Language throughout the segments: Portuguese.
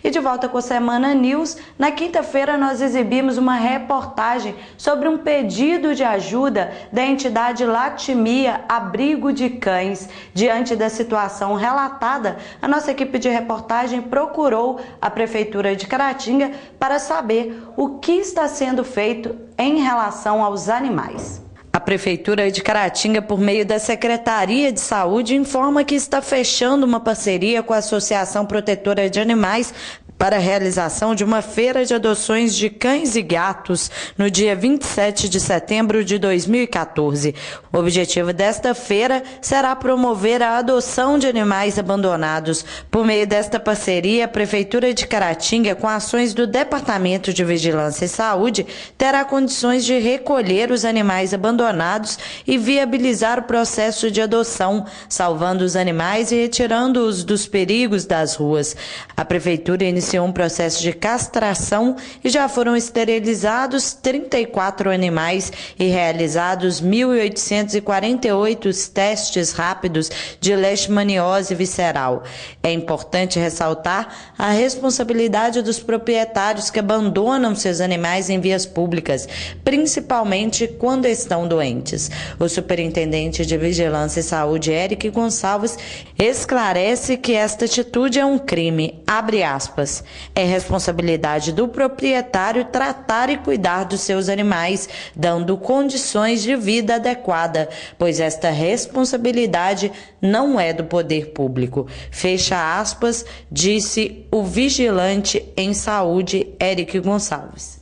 E de volta com o Semana News, na quinta-feira nós exibimos uma reportagem sobre um pedido de ajuda da entidade Lactimia Abrigo de Cães. Diante da situação relatada, a nossa equipe de reportagem procurou a Prefeitura de Caratinga para saber o que está sendo feito em relação aos animais. A Prefeitura de Caratinga, por meio da Secretaria de Saúde, informa que está fechando uma parceria com a Associação Protetora de Animais para a realização de uma feira de adoções de cães e gatos no dia 27 de setembro de 2014. O objetivo desta feira será promover a adoção de animais abandonados. Por meio desta parceria, a Prefeitura de Caratinga, com ações do Departamento de Vigilância e Saúde, terá condições de recolher os animais abandonados e viabilizar o processo de adoção, salvando os animais e retirando-os dos perigos das ruas. A Prefeitura iniciou um processo de castração e já foram esterilizados 34 animais e realizados 1.848 testes rápidos de leishmaniose visceral. É importante ressaltar a responsabilidade dos proprietários que abandonam seus animais em vias públicas, principalmente quando estão doentes. O superintendente de Vigilância e Saúde, Eric Gonçalves, esclarece que esta atitude é um crime, abre aspas. É responsabilidade do proprietário tratar e cuidar dos seus animais, dando condições de vida adequada, pois esta responsabilidade não é do poder público. Fecha aspas, disse o vigilante em saúde, Eric Gonçalves.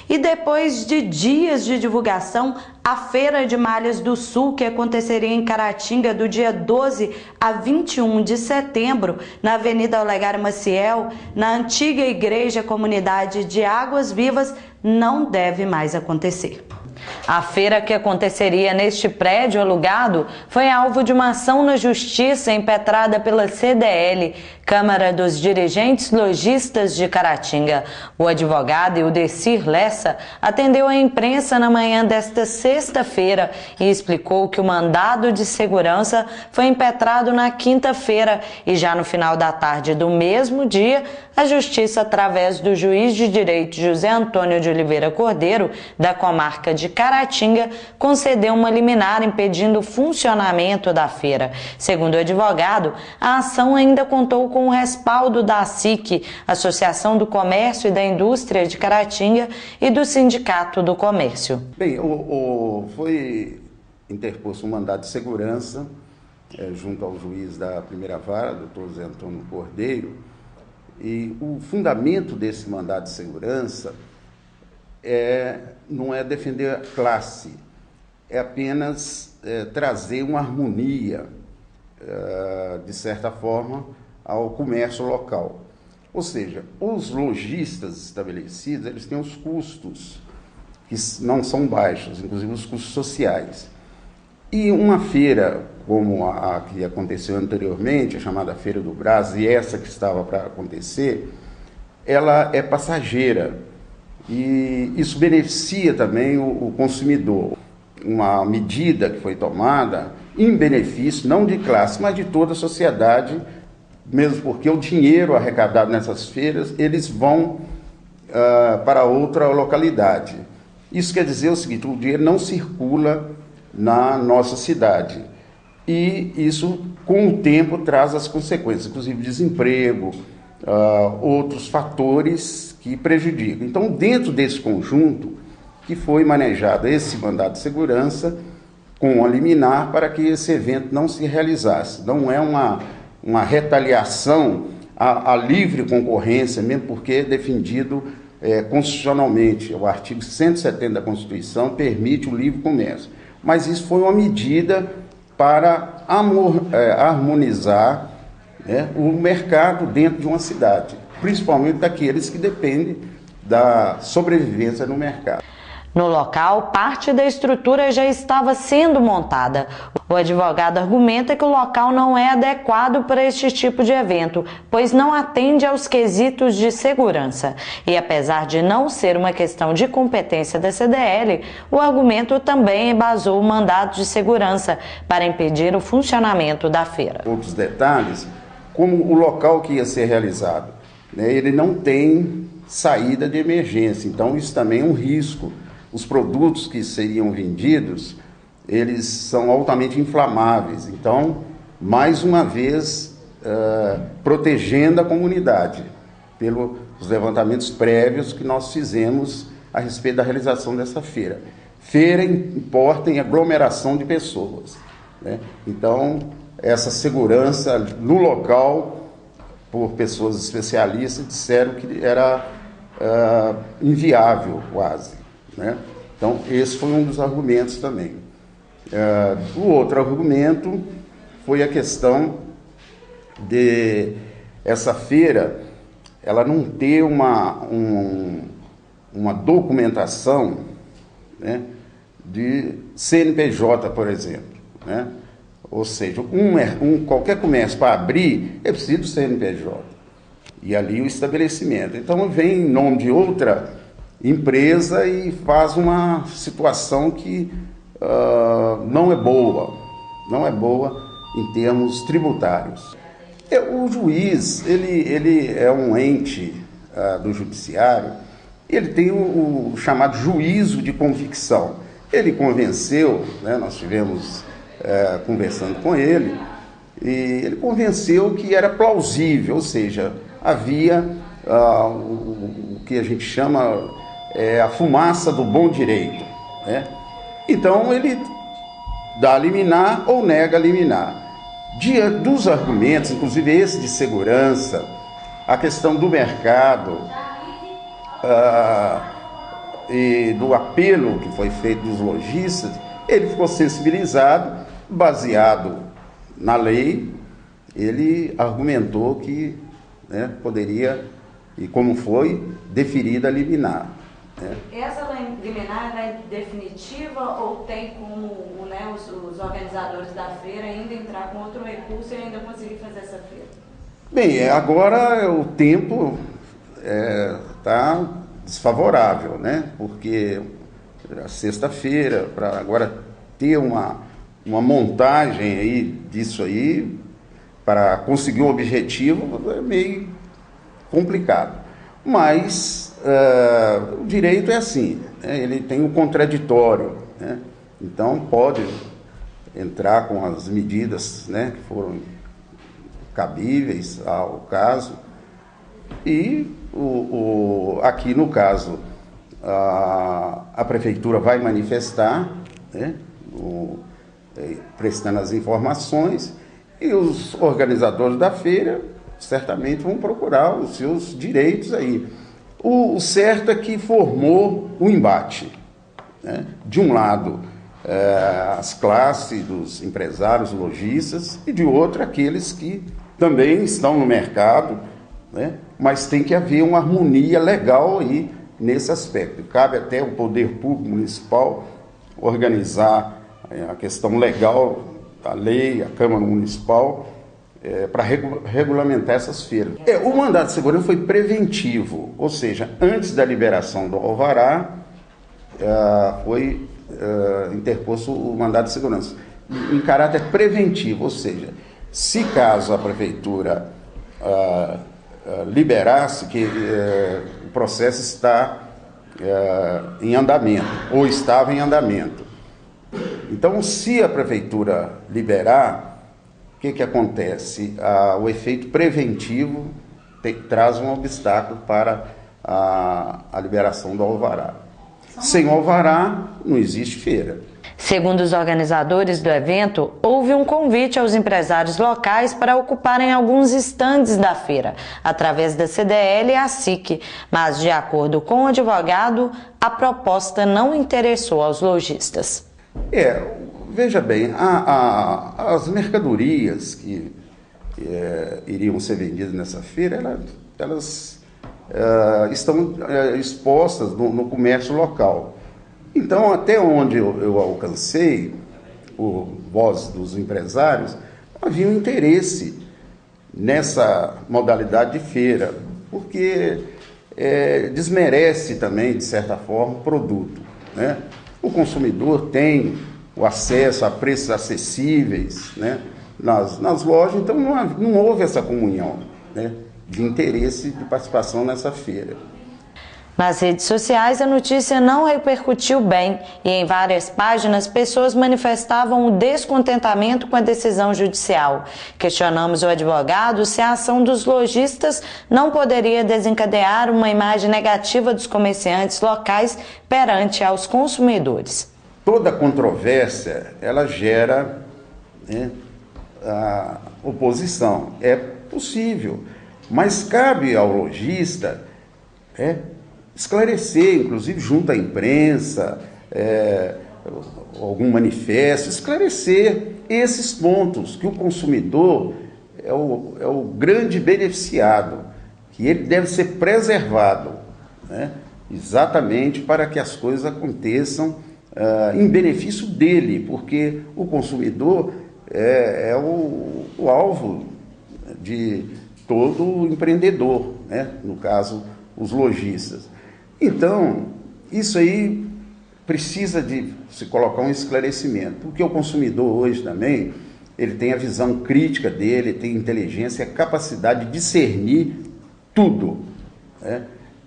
E depois de dias de divulgação, a Feira de Malhas do Sul, que aconteceria em Caratinga do dia 12 a 21 de setembro, na Avenida Olegário Maciel, na antiga Igreja Comunidade de Águas Vivas, não deve mais acontecer. A feira, que aconteceria neste prédio alugado, foi alvo de uma ação na Justiça impetrada pela CDL, Câmara dos Dirigentes Lojistas de Caratinga. O advogado Eudecir Lessa atendeu a imprensa na manhã desta sexta-feira e explicou que o mandado de segurança foi impetrado na quinta-feira e já no final da tarde do mesmo dia, a Justiça, através do juiz de direito José Antônio de Oliveira Cordeiro, da comarca de Caratinga, concedeu uma liminar impedindo o funcionamento da feira. Segundo o advogado, a ação ainda contou com o respaldo da ASIC, Associação do Comércio e da Indústria de Caratinga, e do Sindicato do Comércio. Bem, foi interposto um mandado de segurança junto ao juiz da primeira vara, doutor José Antônio Cordeiro, e o fundamento desse mandado de segurança não é defender a classe, é apenas trazer uma harmonia, de certa forma, ao comércio local. Ou seja, os lojistas estabelecidos, eles têm os custos que não são baixos, inclusive os custos sociais. E uma feira, como a que aconteceu anteriormente, a chamada Feira do Brás, e essa que estava para acontecer, ela é passageira. E isso beneficia também o consumidor. Uma medida que foi tomada em benefício, não de classe, mas de toda a sociedade, mesmo porque o dinheiro arrecadado nessas feiras, eles vão para outra localidade. Isso quer dizer o seguinte, o dinheiro não circula na nossa cidade. E isso, com o tempo, traz as consequências, inclusive desemprego, outros fatores que prejudicam. Então, dentro desse conjunto, que foi manejado esse mandado de segurança, com a liminar para que esse evento não se realizasse. Não é uma retaliação à livre concorrência, mesmo porque é defendido constitucionalmente. O artigo 170 da Constituição permite o livre comércio. Mas isso foi uma medida para harmonizar o mercado dentro de uma cidade, principalmente daqueles que dependem da sobrevivência no mercado. No local, parte da estrutura já estava sendo montada. O advogado argumenta que o local não é adequado para este tipo de evento, pois não atende aos quesitos de segurança. E apesar de não ser uma questão de competência da CDL, o argumento também embasou o mandado de segurança para impedir o funcionamento da feira. Outros detalhes, como o local que ia ser realizado. né, ele não tem saída de emergência, então isso também é um risco. Os produtos que seriam vendidos, eles são altamente inflamáveis, então, mais uma vez, protegendo a comunidade, pelos levantamentos prévios que nós fizemos a respeito da realização dessa feira. Feira importa em aglomeração de pessoas, né? Então, essa segurança no local, por pessoas especialistas, disseram que era inviável quase, né? Então, esse foi um dos argumentos também. O outro argumento foi a questão de essa feira ela não ter uma documentação, né, de CNPJ, por exemplo, né? Ou seja, qualquer comércio para abrir é preciso CNPJ e ali o estabelecimento. Então vem em nome de outra empresa e faz uma situação que não é boa em termos tributários. O juiz, ele é um ente do judiciário, ele tem o chamado juízo de convicção. Ele convenceu, né, nós estivemos conversando com ele, e ele convenceu que era plausível, ou seja, havia o que a gente chama a fumaça do bom direito, né? Então ele dá liminar ou nega liminar. Diante dos argumentos, inclusive esse de segurança, a questão do mercado e do apelo que foi feito dos lojistas, ele ficou sensibilizado, baseado na lei, ele argumentou que, né, poderia, e como foi, deferida a liminar. Essa liminar é definitiva ou tem como, né, os organizadores da feira ainda entrar com outro recurso e ainda conseguir fazer essa feira? Bem, agora o tempo está desfavorável, né? Porque a sexta-feira, para agora ter uma montagem aí disso aí, para conseguir um objetivo, é meio complicado. Mas o direito é assim, né? Ele tem um contraditório, né? Então pode entrar com as medidas, né, que foram cabíveis ao caso. E aqui no caso a prefeitura vai manifestar, né, prestando as informações, e os organizadores da feira certamente vão procurar os seus direitos aí. O certo é que formou o embate, né? De um lado, as classes dos empresários, lojistas, e de outro, aqueles que também estão no mercado, né? Mas tem que haver uma harmonia legal aí nesse aspecto. Cabe até o poder público municipal organizar a questão legal, a lei, a Câmara Municipal, para regulamentar essas feiras. O mandado de segurança foi preventivo, ou seja, antes da liberação do alvará, foi interposto o mandado de segurança, em caráter preventivo, ou seja, se caso a prefeitura liberasse que o processo está em andamento, ou estava em andamento. Então, se a prefeitura liberar, o que acontece? O efeito preventivo traz um obstáculo para a liberação do alvará. Sem o alvará, não existe feira. Segundo os organizadores do evento, houve um convite aos empresários locais para ocuparem alguns estandes da feira, através da CDL e a SIC, mas, de acordo com o advogado, a proposta não interessou aos lojistas. Veja bem, as mercadorias que iriam ser vendidas nessa feira, elas estão expostas no comércio local. Então, até onde eu alcancei, por voz dos empresários, havia um interesse nessa modalidade de feira, porque desmerece também, de certa forma, o produto, né? O consumidor tem o acesso a preços acessíveis, né, nas lojas, então não houve essa comunhão, né? de interesse de participação nessa feira. Nas redes sociais, a notícia não repercutiu bem e em várias páginas pessoas manifestavam o descontentamento com a decisão judicial. Questionamos o advogado se a ação dos lojistas não poderia desencadear uma imagem negativa dos comerciantes locais perante aos consumidores. Toda controvérsia, ela gera, né, a oposição. É possível, mas cabe ao lojista esclarecer, inclusive junto à imprensa, algum manifesto, esclarecer esses pontos, que o consumidor é o grande beneficiado, que ele deve ser preservado, né, exatamente para que as coisas aconteçam em benefício dele, porque o consumidor é o alvo de todo empreendedor, né, no caso, os lojistas. Então, isso aí precisa de se colocar um esclarecimento, porque o consumidor hoje também, ele tem a visão crítica dele, tem inteligência, a capacidade de discernir tudo, né?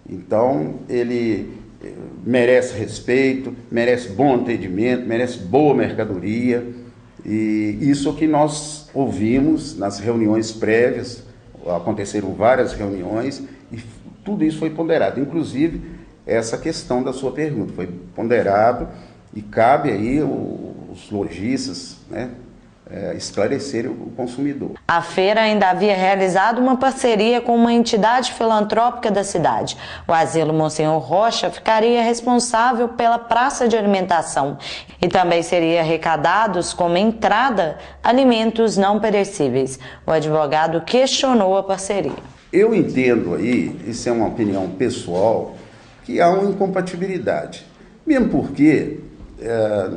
Então, ele merece respeito, merece bom atendimento, merece boa mercadoria, e isso é o que nós ouvimos nas reuniões prévias, aconteceram várias reuniões, e tudo isso foi ponderado, inclusive essa questão da sua pergunta, foi ponderado e cabe aí os lojistas, né, esclarecer o consumidor. A feira ainda havia realizado uma parceria com uma entidade filantrópica da cidade. O Asilo Monsenhor Rocha ficaria responsável pela praça de alimentação e também seria arrecadados como entrada alimentos não perecíveis. O advogado questionou a parceria. Eu entendo aí, isso é uma opinião pessoal, que há uma incompatibilidade, mesmo porque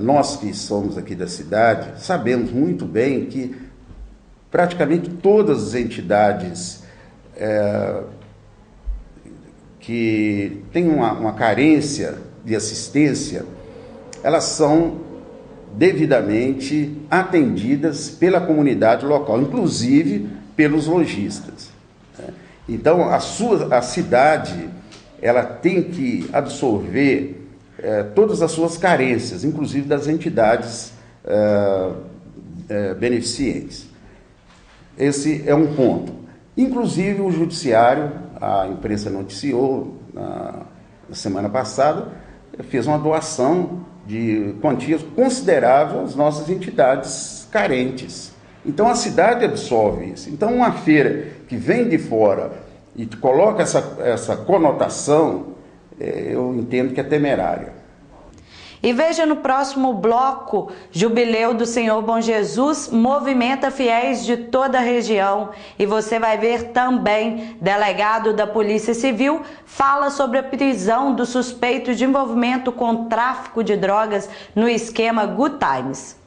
nós que somos aqui da cidade sabemos muito bem que praticamente todas as entidades que têm uma carência de assistência, elas são devidamente atendidas pela comunidade local, inclusive pelos lojistas. Então, a cidade, ela tem que absorver todas as suas carências, inclusive das entidades beneficentes. Esse é um ponto. Inclusive, o judiciário, a imprensa noticiou na semana passada, fez uma doação de quantias consideráveis às nossas entidades carentes. Então, a cidade absorve isso. Então, uma feira que vem de fora e coloca essa conotação, eu entendo que é temerária. E veja no próximo bloco, Jubileu do Senhor Bom Jesus movimenta fiéis de toda a região. E você vai ver também, delegado da Polícia Civil fala sobre a prisão do suspeito de envolvimento com tráfico de drogas no esquema Good Times.